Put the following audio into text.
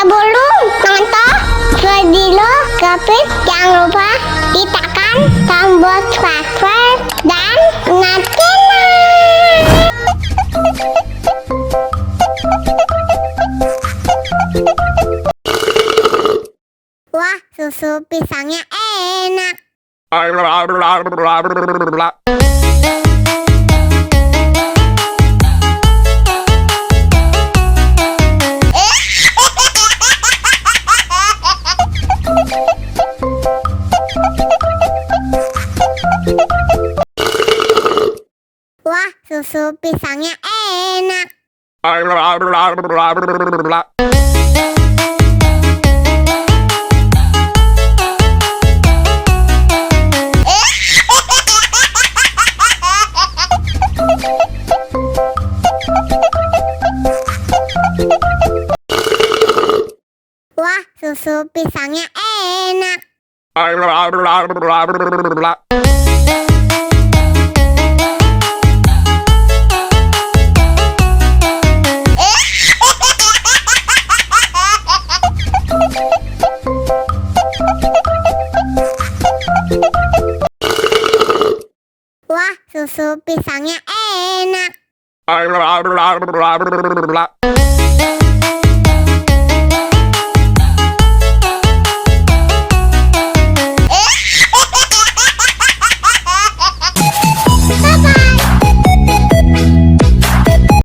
Sebelum nonton video Gapit, jangan lupa ditekan tombol subscribe dan nyalakan. Wah, susu pisangnya enak. Wah, susu pisangnya enak. Wah, susu pisangnya enak. Wah, susu pisangnya enak.